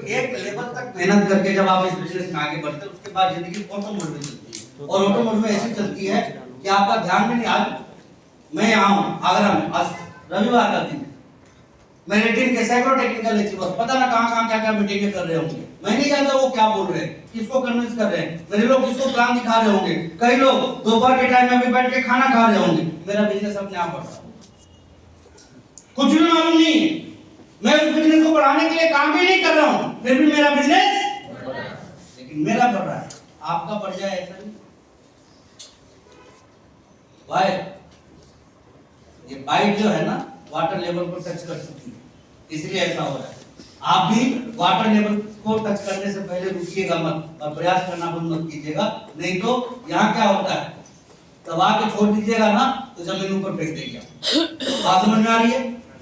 एक लेवल तक मेहनत करके जब आप इस बिजनेस में आगे बढ़ते हैं उसके बाद जिंदगी ऑटो मोड में चलती है, और ऑटो मोड में ऐसी चलती है कि आपका ध्यान में नहीं। आज मैं यहाँ हूँ आगरा में, आज रविवार का दिन है, मेरे टीम के सैकड़ों टेक्निकल अचीवर पता ना कहाँ क्या मीटिंगें कर रहे होंगे, मैं नहीं जानता वो क्या बोल रहे हैं, किसको कन्विंस कर रहे हैं, मेरे लोग किसको प्लान दिखा रहे होंगे, कई लोग दोपहर के टाइम में भी बैठ के खाना खा रहे होंगे, मेरा बिजनेस अपने आप बढ़ रहा है, कुछ भी मालूम नहीं, मैं उस बिजनेस को बढ़ाने के लिए काम भी नहीं कर रहा हूं, फिर भी मेरा बिजनेस लेकिन मेरा बढ़ रहा है, आपका बढ़ जाए ऐसा नहीं भाई। ये पाइप जो है ना वाटर लेवल को टच कर चुकी है, इसलिए ऐसा हो रहा है। आप भी वाटर लेवल को टच करने से पहले रुकिएगा मत और प्रयास करना बंद मत कीजिएगा, नहीं तो यहाँ क्या होता है, दबा के छोड़ दीजिएगा ना तो जमीन ऊपर फेंक देगी। बात समझ में आ रही है?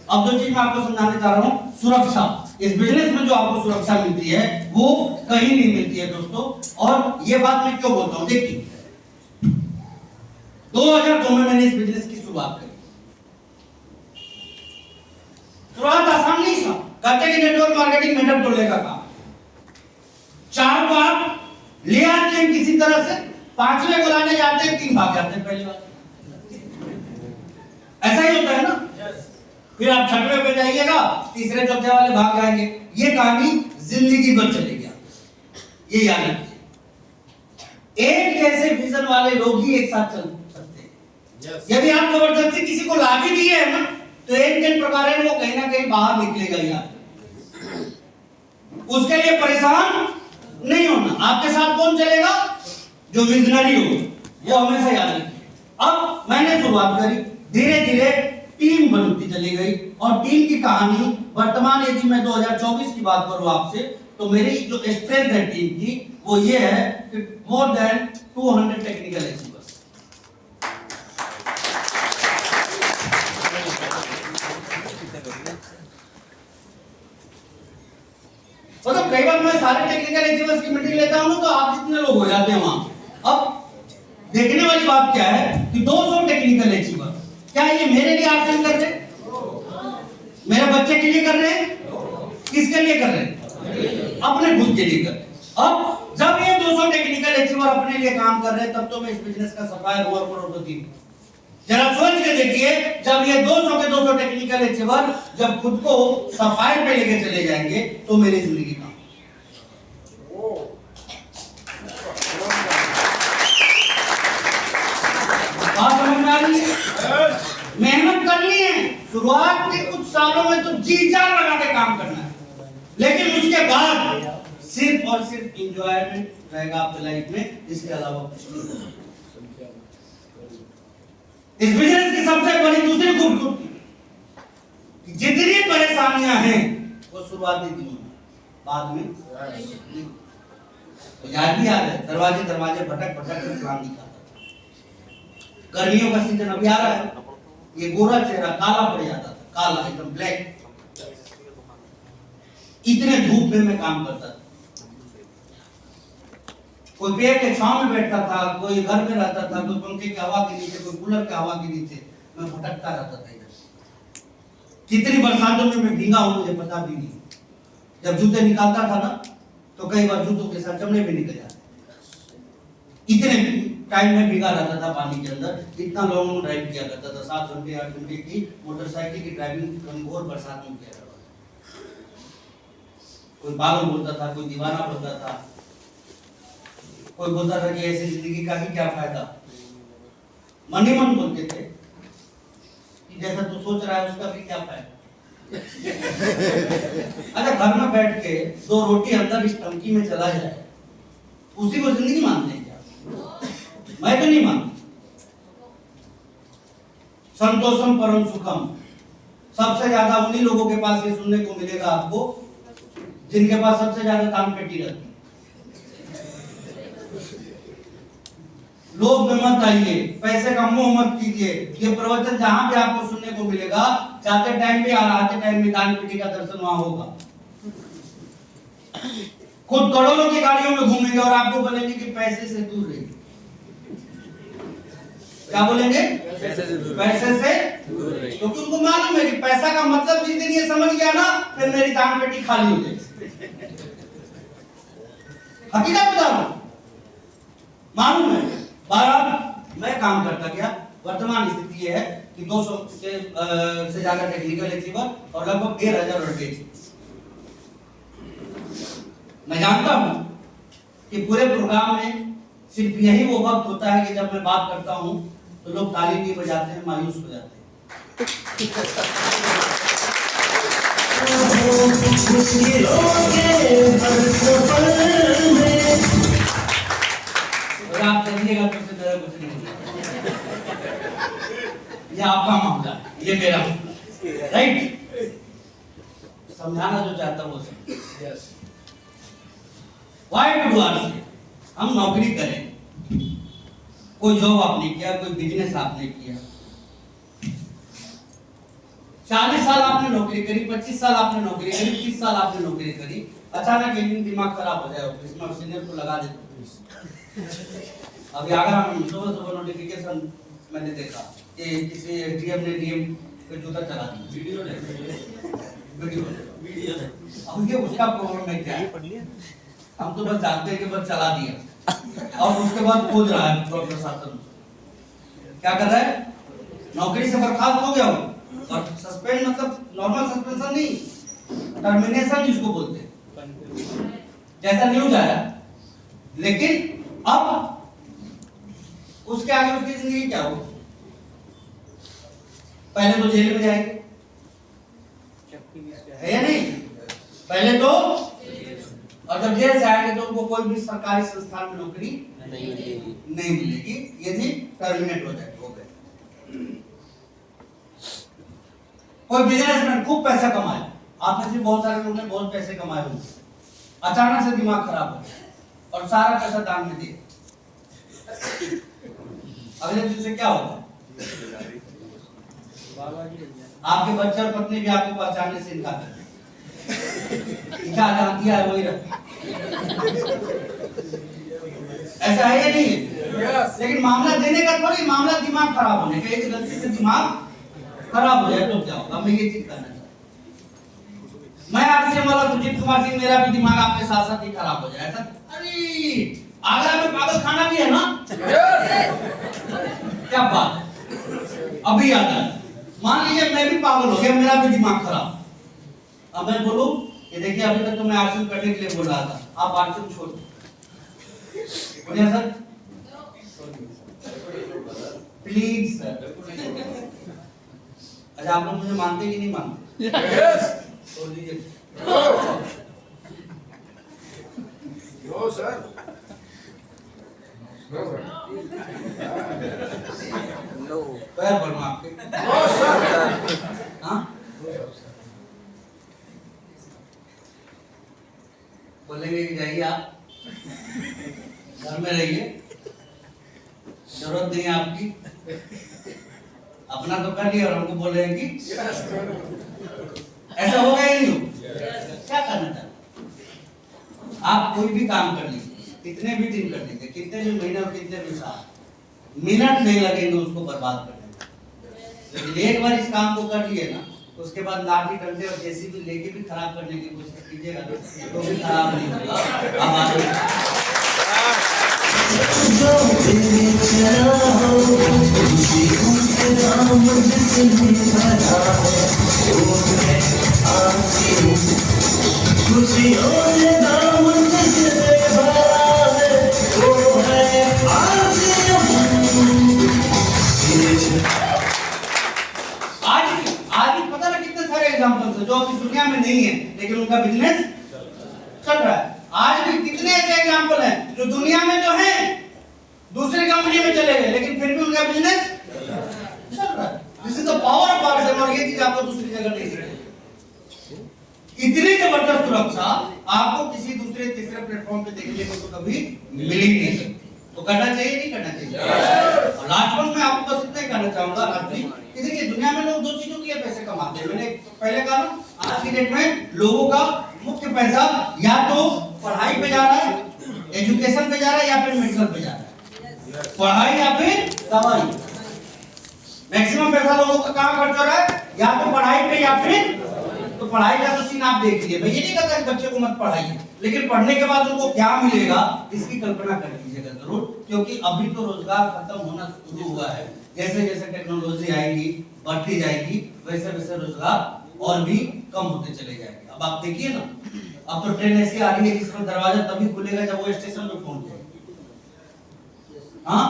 अब जो चीज मैं आपको समझाने चाह रहा हूँ, सुरक्षा। इस बिजनेस में जो आपको सुरक्षा मिलती है वो कहीं नहीं मिलती है दोस्तों। और ये बात मैं क्यों बोलता हूँ, देखिए 2002 में मैंने इस बिजनेस की शुरुआत करी। शुरुआत आसान नहीं था, कहते कि नेटवर्क मार्केटिंग मेंटर टोले का काम, 4 को आप ले आते हैं किसी तरह से, 5वें को लाने जाते हैं 3 भाग जाते हैं पहली बार, ऐसा ही होता है ना। फिर आप 6वें पे जाइएगा, 3रे 4थे वाले भाग जाएंगे, ये कहानी जिंदगी भर चलेगी, ये याद रखिए। एक जैसे विजन वाले लोग ही एक साथ चल सकते हैं। यदि आप जबरदस्ती किसी को ला भी दिए है ना तो एक प्रकार है वो कहीं ना कहीं बाहर निकलेगा यार, उसके लिए परेशान नहीं होना। आपके साथ कौन चलेगा? जो विजनरी हो, वो हमेशा याद रखिए। अब मैंने शुरुआत करी, धीरे धीरे टीम बनती चली गई, और टीम की कहानी वर्तमान यदि मैं 2024 की बात करूं आपसे, तो मेरी जो स्ट्रेंथ है टीम की वो ये है कि मोर देन 200 टेक्निकल अचीवर्स। मतलब कई बार मैं सारे टेक्निकल अचीवर्स की मीटिंग लेता हूं तो आप जितने लोग हो जाते हैं वहां। अब देखने वाली बात क्या है कि 200 टेक्निकल अचीवर, क्या ये मेरे लिए आप कर रहे हैं, मेरे बच्चे के लिए कर रहे हैं, किसके लिए कर रहे हैं? अपने खुद के लिए कर रहे हैं। अब जब ये 200 टेक्निकल अचीवर अपने लिए काम कर रहे हैं तब तो मैं इस बिजनेस का सफायर हुआ करोड़पति। जरा सोच के देखिए, जब ये 200 के 200 टेक्निकल अचीवर जब खुद को सफायर पे लेके चले जाएंगे तो मेरी जिंदगी का बात समझ में आ रही है? मेहनत करनी है, शुरुआत के कुछ सालों में तो जी जान लगा के काम करना है, लेकिन उसके बाद सिर्फ और सिर्फ एंजॉयमेंट रहेगा आपकी लाइफ में, इसके अलावा कुछ नहीं। इस बिजनेस की सबसे बड़ी दूसरी खूबसूरती, जितनी परेशानियां हैं वो शुरुआती दिनों में, बाद में तो याद है दरवाजे भटक कर प्लान दिखाता था। गर्मियों का सीजन अभी आ रहा है, ये गोरा चेहरा काला पड़ जाता था, काला एकदम ब्लैक, इतने धूप में मैं काम करता था। कोई पेड़ के छांव में बैठता था, कोई घर में रहता था, कोई पंखे की हवा के नीचे, कोई कूलर की हवा के नीचे, मैं भटकता रहता था इधर। कितनी बरसातों में मैं भीगा हूं मुझे पता भी नहीं। जब जूते निकालता था ना तो कई बार जूतों के साथ चमड़े भी निकल जाते। इतने टाइम में भीगा रहता था पानी के अंदर, इतना लॉन्ग ड्राइव किया करता था, 7 घंटे 8 घंटे की मोटरसाइकिल की ड्राइविंग घोर बरसात में किया करता। कोई पागल बोलता था, कोई दीवाना बोलता था, कोई बोलता था कि ऐसी जिंदगी का ही क्या फायदा। मन ही मन बोलते थे कि जैसा तू सोच रहा है उसका भी क्या फायदा। अच्छा, घर में बैठ के 2 रोटी अंदर इस टंकी में चला जाए, उसी को जिंदगी मानते हैं क्या? मैं तो नहीं मानता। संतोषम परम सुखम, सबसे ज्यादा उन्हीं लोगों के पास ये सुनने को मिलेगा आपको जिनके पास सबसे ज्यादा दान पेटी रहती है। लोभ में मत आइए, पैसे का मोह मत कीजिए। ये प्रवचन जहां भी आपको सुनने को मिलेगा, जाते टाइम भी और आते टाइम भी दान पेटी का दर्शन वहां होगा। खुद करोड़ों की गाड़ियों में घूमेंगे और आपको बोलेंगे कि पैसे से दूर रहिए। क्या बोलेंगे? पैसे से दूर रहिए। क्योंकि उनको मालूम है कि पैसा का मतलब जिस दिन ये समझ गया ना, फिर मेरी दान पेटी खाली हो जाएगी। हकीकत बता रहा हूं, मालूम है। बहरहाल मैं काम करता गया। वर्तमान स्थिति ये है कि 200 से ज्यादा टेक्निकल अचीवर और लगभग 1,500 वर्टेज। मैं जानता हूं कि पूरे प्रोग्राम में सिर्फ यही वो वक्त होता है कि जब मैं बात करता हूं तो लोग ताली नहीं बजाते हैं, मायूस हो जाते हैं। और आप कहिएगा तो उससे ज़्यादा कुछ नहीं होगा। ये आपका मामला है, ये मेरा मामला, राइट? समझाना जो चाहता हूँ वो समझ। Why to do RCA? हम नौकरी करें, कोई जॉब आपने किया, कोई बिजनेस आपने किया, 40 साल आपने नौकरी करी, 25 साल आपने नौकरी करी, 30 साल आपने नौकरी करी, अचानक एक दिन दिमाग खराब हो जाए ऑफिस में, सीनियर को लगा दे पुलिस। अभी आगरा में सुबह नोटिफिकेशन मैंने देखा कि किसी एसडीएम ने डीएम पे जूता चला दिया, वीडियो। अब ये उसका प्रॉब्लम है क्या? हम तो बस जानते हैं कि बस चला दिया और उसके बाद खोज रहा है प्रशासन क्या कर रहा है, नौकरी से बर्खास्त हो गया हो। और सस्पेंड मतलब नॉर्मल सस्पेंशन नहीं, टर्मिनेशन जिसको बोलते हैं, जैसा न्यूज आया। लेकिन अब उसके आगे उसकी जिंदगी क्या हो? पहले तो जेल में जाएंगे, है या नहीं? पहले तो, और जब जेल से आएंगे तो उनको कोई भी सरकारी संस्थान में नौकरी नहीं मिलेगी, यदि टर्मिनेट हो जाए। कोई बिजनेसमैन खूब पैसा कमाए, आप में से बहुत सारे लोगों ने बहुत पैसे कमाए होंगे, अचानक से दिमाग खराब हो गया और सारा पैसा दान में दिया, अगले दिन से क्या होगा? आपके बच्चे और पत्नी भी आपको पहचानने से इनकार कर क्या जहाँ दिया है वही रख। ऐसा है या नहीं? लेकिन मामला देने का थोड़ी, मामला दिमाग खराब होने का। एक गलती से दिमाग खराब हो जाए तो क्या होगा? मैं ये चीज करना चाहता हूं। मैं आरसीएम वाला सुजीत कुमार सिंह, मेरा भी दिमाग आपके साथ साथ ही खराब हो जाए। ऐसा अरे आगरा में पागल खाना भी है ना? क्या बात है, अभी याद आया। मान लीजिए मैं भी पागल हो गया, मेरा भी दिमाग खराब। अब मैं बोलूं कि देखिए अभी तक तो मैं आरसीएम करने के लिए बोल रहा था, आप आरसीएम छोड़ बोलिए सर, प्लीज सर। अच्छा आप लोग मुझे मानते कि नहीं मानते? छोड़ दीजिए। No sir. नो पैर पड़ूं आपके। No sir. हाँ बोलेंगे कि जाइए आप घर में रहिए, जरूरत नहीं है आपकी, अपना तो कर लिया और हमको बोलेंगे कि ऐसा होगा ही नहीं। क्या करना चाहते आप? कोई भी काम कर लीजिए, कितने भी दिन कर लीजिए, कितने भी महीने और कितने भी साल, मिनट नहीं लगेंगे उसको बर्बाद करने में। लेकिन एक बार इस काम को कर लिए ना, उसके बाद लाठी डंडे और जेसीबी लेके भी खराब करने की कोशिश कीजिएगा तो भी खराब नहीं होगा। आज पता ना कितने सारे एग्जांपल्स हैं जो इस दुनिया में नहीं है लेकिन उनका बिजनेस चल रहा है। आज भी कितने ऐसे एग्जांपल हैं जो दुनिया में तो हैं, दूसरी कंपनी में चले गए लेकिन फिर भी उनका बिजनेस चल रहा है। This is the power of RCM, और ये चीज आपको दूसरी जगह नहीं मिलेगी। इतनी जबरदस्त सुरक्षा आपको किसी दूसरे तीसरे प्लेटफॉर्म पे देखने को तो कभी मिल ही नहीं सकती। तो करना चाहिए नहीं करना चाहिए? और लास्ट में मैं आपको बस इतना ही कहना चाहूंगा रात्रि कि देखिए दुनिया में लोग दो चीजों के लिए पैसे कमाते हैं। मैंने पहले कहा ना, आज की डेट में लोगों का मुख्य पैसा या तो पढ़ाई पे जा रहा है, एजुकेशन पे जा रहा है, या फिर मेडिकल पे जा रहा है। पढ़ाई या फिर दवाई, मैक्सिमम पैसा लोगों का कहाँ खर्च हो रहा है? या तो पढ़ाई पे या फिर, तो पढ़ाई का तो सीन आप देख लीजिए, मैं ये नहीं कहता कि बच्चे को मत पढ़ाइए, लेकिन पढ़ने के बाद उनको क्या मिलेगा इसकी कल्पना कर लीजिएगा जरूर, क्योंकि अभी तो रोजगार खत्म होना शुरू हुआ है। जैसे जैसे टेक्नोलॉजी आएगी, बढ़ती जाएगी, वैसे वैसे रोजगार और भी कम होते चले जाएंगे। अब आप देखिए ना, अब तो ट्रेन ऐसी आ रही है कि इसका दरवाजा तभी खुलेगा जब वो स्टेशन पे पहुंच जाए। हाँ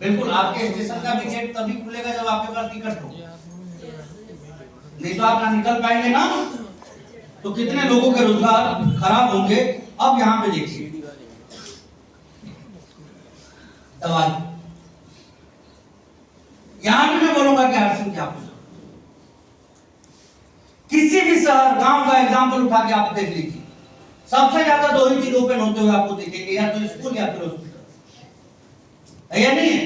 बिल्कुल, आपके स्टेशन का भी गेट तभी खुलेगा जब आपके पास टिकट हो, नहीं तो आप ना निकल पाएंगे ना, तो कितने लोगों के रोजगार खराब होंगे। अब यहाँ पे देखिए दवाई, यहां भी मैं बोलूंगा कि आरसीएम क्या पूछो, किसी भी शहर गांव का एग्जांपल उठा के आप देख लीजिए, सबसे ज्यादा दो ही चीज ओपन होते हुए आपको देखेंगे, या तो स्कूल या फिर हॉस्पिटल है या नहीं है।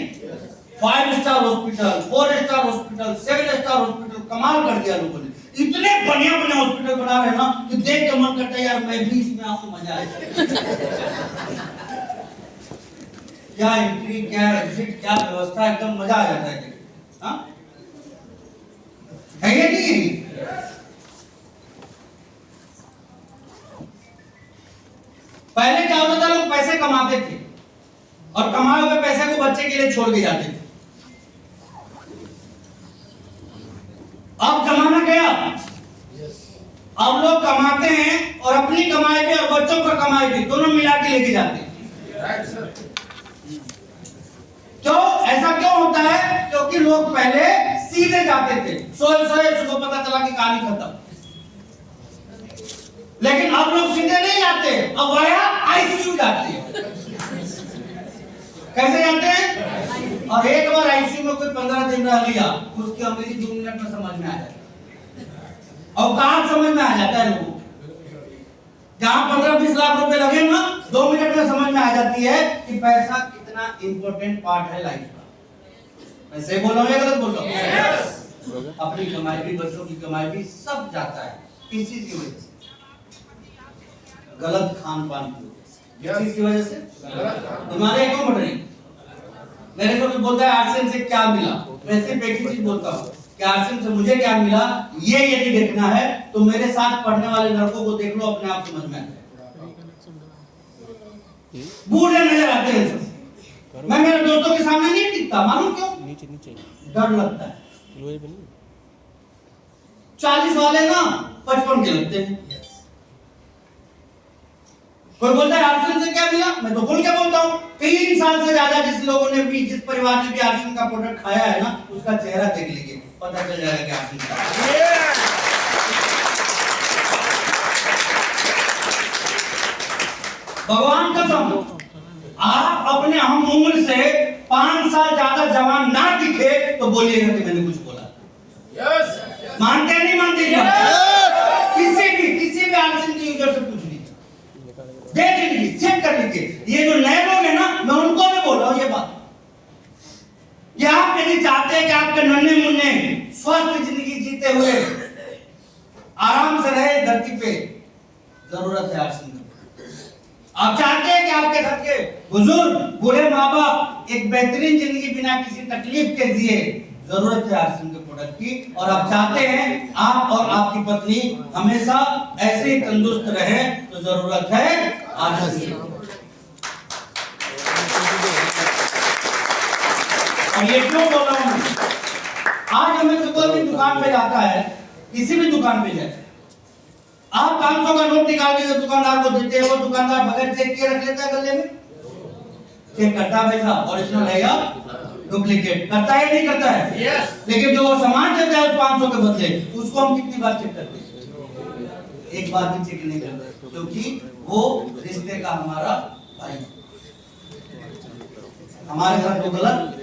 5 star hospital, 4 star hospital, 7 star hospital, कमाल कर दिया लोगों ने, इतने बढ़िया बढ़िया हॉस्पिटल बना रहे हैं ना कि देख के मन करता है यार मैं भी इसमें आऊं, मजा आए। क्या एंट्री, क्या एग्जिट, क्या व्यवस्था, एकदम मजा आ जाता है। हाँ है या नहीं है? पहले क्या होता था, लोग पैसे कमाते थे और कमाए हुए पैसे को बच्चे के लिए छोड़ के जाते थे। अब जमाना गया, अब लोग कमाते हैं और अपनी कमाई भी और बच्चों पर कमाई भी दोनों मिला के लेके जाते हैं। क्यों ऐसा क्यों होता है? क्योंकि लोग पहले सीधे जाते थे, सोए सुबह पता चला कि कहानी खत्म, लेकिन अब लोग सीधे नहीं जाते, अब वाया आईसीयू जाते हैं। कैसे जाते हैं? और एक बार आईसीयू में कोई 15 दिन रह लिया, उसकी अमीरी 2 मिनट में समझ में आ जाती है, और कहां समझ में आ जाता है लोगों को, जहां 15-20 लाख रुपए लगे ना, 2 मिनट में समझ में आ जाती है कि पैसा कितना इंपॉर्टेंट पार्ट है लाइफ का। मैं सही बोल रहा हूं या गलत बोल रहा हूं? अपनी कमाई भी, बच्चों की कमाई भी, सब जाता है किस चीज की वजह से? गलत खान पान की वजह से। किस की वजह से? तुम्हारे क्यों बढ़ रही? मेरे को भी बोलता है आरसीएम से क्या मिला, मैं सिर्फ एक ही चीज बोलता हूँ कि आरसीएम से मुझे क्या मिला, ये यदि देखना है तो मेरे साथ पढ़ने वाले लड़कों को देख लो, अपने आप समझ में आ जाएगा। बूढ़े नजर आते हैं सब, मैं मेरे दोस्तों के सामने नहीं टिकता, मालूम क्यों? डर लगता है। 40 वाले ना 55 के लगते हैं। कोई बोलता है आरसीएम से क्या मिला, मैं तो खुल के बोलता हूँ, 3 साल से ज्यादा जिस लोगों ने भी, जिस परिवार ने भी आरसीएम का प्रोडक्ट खाया है ना, उसका चेहरा देख लीजिए, पता चल जाएगा कि आरसीएम का। भगवान कसम, आप अपने हम उम्र से 5 साल ज्यादा जवान ना दिखे तो बोलिएगा कि मैंने कुछ बोला। यस मानते नहीं मानते? किसी भी आरसीएम के यूजर से पूछ लीजिए, देख लीजिए, चेक कर लीजिए। ये जो नए लोग हैं ना, मैं उनको भी बोल रहा हूँ ये बात, कि आप यदि चाहते हैं कि आपके नन्हे मुन्ने स्वस्थ जिंदगी जीते हुए आराम से रहे धरती पे, जरूरत है आरसीएम की। आप चाहते हैं कि आपके घर के बुजुर्ग, बूढ़े माँ बाप एक बेहतरीन जिंदगी बिना किसी तकलीफ के जिए, जरूरत है आरसीएम के प्रोडक्ट की। और आप चाहते हैं आप और आपकी पत्नी हमेशा ऐसे ही तंदुरुस्त रहे, तो जरूरत है आरसीएम। और ये क्यों बोल रहा हूं? आज हमें से कोई भी दुकान पे जाता है, किसी भी दुकान पे जाए, आप 500 का नोट निकाल के दुकानदार को देते हैं, वो दुकानदार बगैर चेक किए रख लेता है गले में, चेक करता है भाई साहब ओरिजिनल है या डुप्लीकेट, करता है नहीं करता है? yes. लेकिन जो वो सामान देता है उस 500 के बदले, उसको हम कितनी बार चेक करते हैं? एक बार भी चेक नहीं करते, क्योंकि वो रिश्ते का हमारा भाई, हमारे साथ जो गलत,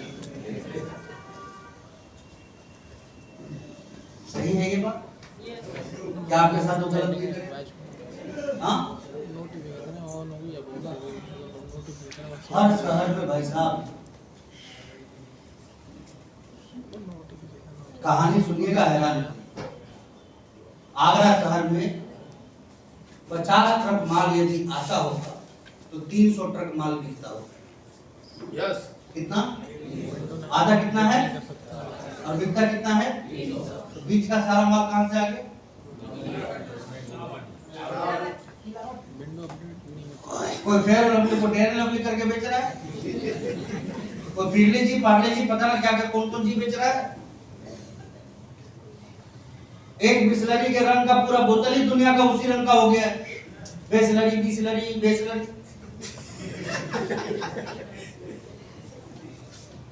सही है ये बात? क्या आपके साथ वो गलत नहीं करेगा? हाँ, हर शहर में भाई साहब कहानी सुनिएगा, हैरान। आगरा शहर में 50 ट्रक माल यदि आता होगा तो 300 ट्रक माल बिकता होगा। यस कितना? आधा कितना है और बिकता कितना है? तो बीच का सारा माल कहां से आ गया? कोई फेयर लवली को डेयर लवली करके बेच रहा है, कोई फिरले जी पार्ले जी पता ना क्या क्या कौन कौन जी बेच रहा है। एक बिस्लरी के रंग का पूरा बोतल ही दुनिया का उसी रंग का हो गया है। बिस्लरी बिस्लरी बिस्लरी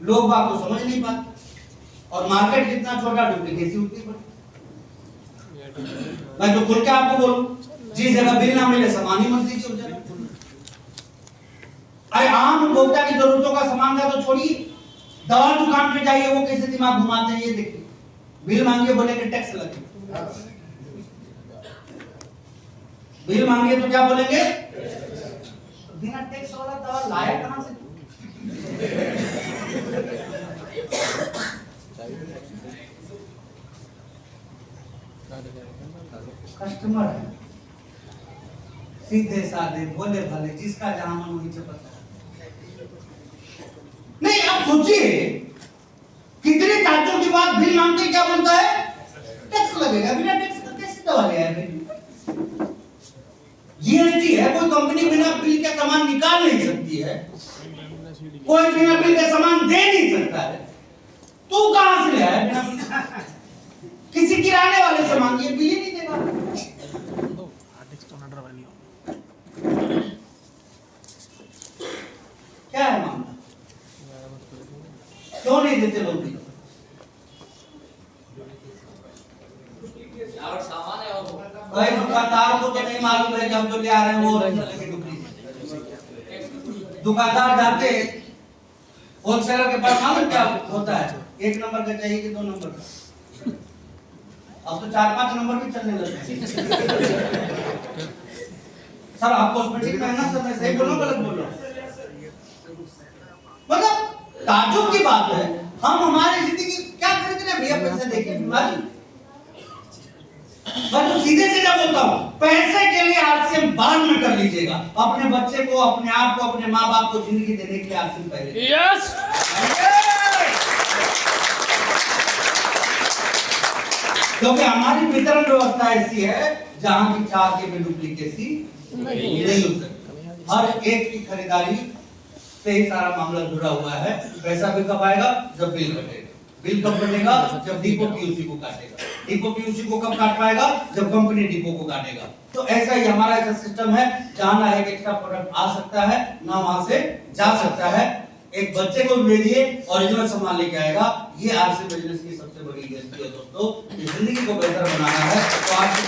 लोग बात को समझ नहीं पाते और मार्केट जितना छोटा डुप्लीकेसी उतनी बड़ी। मैं तो खुल के आपको बोलूं, जिस जगह बिल ना मिले सामान ही मत दीजिए उस जगह। अरे आम उपभोक्ता की जरूरतों का सामान का तो छोड़िए, दवा दुकान पे जाइए वो कैसे दिमाग घुमाते हैं ये देखिए। बिल मांगिए बोले कि टैक्स लगे, बिल मांगिए तो क्या बोलेंगे, बिना टैक्स वाला दवा लाया कहां से। कस्टमर है सीधे साधे भोले भाले, जिसका जहां मन वहीं चपता है। नहीं आप सोचिए कितने ताज्जुब की बात, बिल मांगते क्या बोलता है, टैक्स लगेगा, बिना टैक्स का कैसे दवा ले आए। जीएसटी है, कोई कंपनी बिना बिल के सामान निकाल नहीं सकती है, कोई बिना बिल के सामान दे नहीं सकता है। तू कहां से ले आया बिना बिल? किसी किराने वाले से मांगिए, बिल ही नहीं देगा। क्या है मामला, क्यों नहीं देते लोग बिल? सामान है और भाई दुकानदार को तो नहीं मालूम है कि हम जो ले आ रहे हैं वो ओरिजिनल है कि डुप्लीकेट। दुकानदार जाते होलसेलर के पास मालूम क्या होता है, 1 नंबर का चाहिए कि 2 नंबर का। अब तो 4-5 नंबर भी चलने लगे हैं। सर आप कॉस्मेटिक महंगा सर, मैं सही बोल रहा हूं गलत बोल रहा हूं? मतलब ताज्जुब की बात है, हम हमारी जिंदगी क्या खरीद रहे हैं भैया, पैसे देके बीमारी। मैं तो सीधे सीधा बोलता हूँ, पैसे के लिए आलस्य बाद में कर लीजिएगा, अपने बच्चे को, अपने आप को, अपने माँ बाप को जिंदगी देने के लिए आलस्य पहले। यस क्योंकि हमारी वितरण व्यवस्था ऐसी है जहां की चाह के भी डुप्लीकेसी नहीं हो सकती। हर एक की खरीदारी से ही सारा मामला जुड़ा हुआ है। पैसा भी कब आएगा, जब बिल कटेगा। बिल कब कटेगा, जब डिपो पीयूसी को काटेगा। डिपो पीयूसी को कब काट पाएगा, जब कंपनी डिपो को काटेगा। तो ऐसा ही हमारा ऐसा सिस्टम है, जहां ना एक एक्स्ट्रा प्रोडक्ट आ सकता है ना वहां से जा सकता है। एक बच्चे को भेजिए ओरिजिनल सामान लेके आएगा। ये आरसी बिजनेस की सबसे बड़ी यूएसपी है दोस्तों। जिंदगी को बेहतर बनाना है तो आपको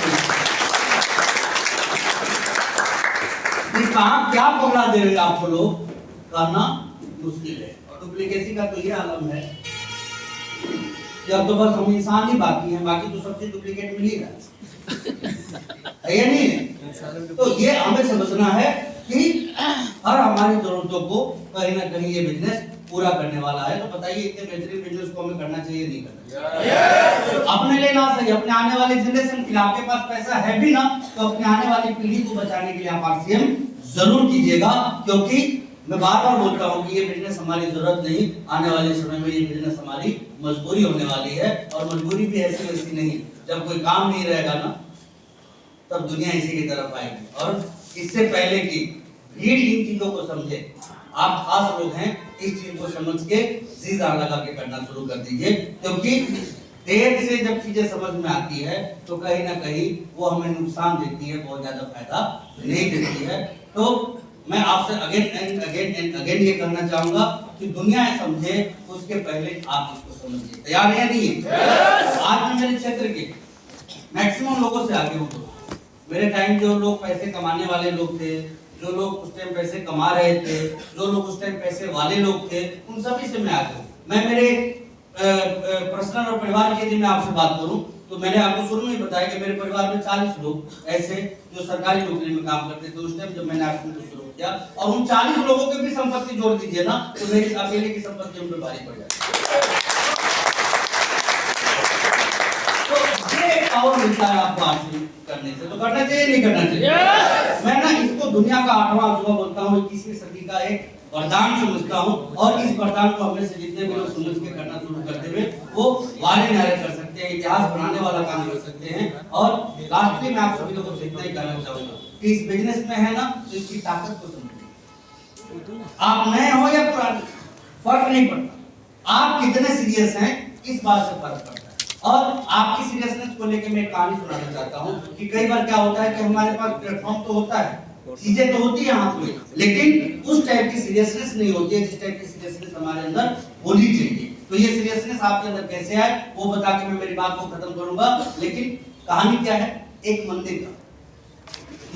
कहां क्या पकड़ा दे रहे आपको लोग करना मुश्किल है। और डुप्लीकेसी का तो ये आलम है कि अब तो बस हम इंसान ही बाकी हैं, बाकी तो सब चीज डुप्लीकेट मिल ही रहा है या नहीं। तो ये हमें समझना है कि हर हमारी जरूरतों को कहीं ना कहीं ये बिजनेस पूरा करने वाला है। तो बताइए इतने बेहतरीन बिजनेस को हमें करना चाहिए नहीं करना चाहिए? अपने लिए ना सही, अपने आने वाले जनरेशन के लिए। आपके पास पैसा है भी ना तो अपने आने वाली पीढ़ी को बचाने के लिए आप आरसीएम जरूर कीजिएगा। क्योंकि मैं बार बार बोलता हूँ कि ये बिजनेस हमारी जरूरत नहीं, आने वाले समय में ये बिजनेस हमारी मजबूरी होने वाली है। और मजबूरी भी ऐसी वैसी नहीं, जब कोई काम नहीं रहेगा ना तब दुनिया इसी की तरफ आएगी। और इससे पहले कि भीड़ इन चीजों को समझे, आप खास लोग हैं, इस चीज को समझ के जी जान लगा के करना शुरू कर दीजिए। क्योंकि देर से जब चीजें समझ में आती है तो कहीं ना कहीं वो हमें नुकसान देती है, बहुत ज्यादा फायदा नहीं देती है। तो मैं आपसे अगेन एंड अगेन ये कहना चाहूंगा कि दुनिया समझे उसके पहले आप इसको समझिए। तैयार है नहीं है? आज मैं मेरे क्षेत्र के मैक्सिमम लोगों से आगे हूँ। मेरे टाइम जो लोग पैसे कमाने वाले लोग थे, जो लोग उस टाइम पैसे कमा रहे थे, जो लोग उस टाइम पैसे वाले लोग थे, उन सभी से मैं आगे हूँ। मैं मेरे पर्सनल और परिवार के लिए मैं आपसे बात करूं तो मैंने आपको शुरू में ही बताया कि मेरे परिवार में 40 लोग ऐसे जो सरकारी नौकरी में काम करते थे उस टाइम जब मैंने आपको शुरू किया। और उन 40 लोगों की भी संपत्ति जोड़ दीजिए ना तो मेरी अकेले की संपत्ति उन पर भारी पड़ जाती है। और मिलता है आपको हासिल करने से, तो करना चाहिए नहीं करना चाहिए? मैं ना इसको दुनिया का 8वां अजूबा बोलता हूँ, 21वीं सदी का एक वरदान समझता हूँ। और इस वरदान को हमें से जितने भी लोग समझ के करना शुरू करते हुए वो वारे नारे कर सकते हैं। सकते हैं, इतिहास बनाने वाला कहानी हो सकते हैं। और लास्ट में मैं आप सभी लोगों से इतना ही कहना चाहूंगा कि इस बिजनेस में है ना, तो इसकी ताकत को समझिए। आप नए हो या पुराने, फर्क नहीं पड़ता, आप कितने सीरियस हैं इस बात से फर्क पड़ता है। और आपकी सीरियसनेस को लेकर मैं एक कहानी सुनाना चाहता हूं कि कई बार क्या होता है कि हमारे पास प्लेटफॉर्म तो होता है, चीजें तो होती है हाथ में, लेकिन उस टाइप की सीरियसनेस नहीं होती है जिस टाइप की सीरियसनेस हमारे अंदर होनी चाहिए। तो ये सीरियसनेस आपके अंदर कैसे आए वो बता के मैं मेरी बात को खत्म करूंगा। लेकिन कहानी क्या है, एक मंदिर का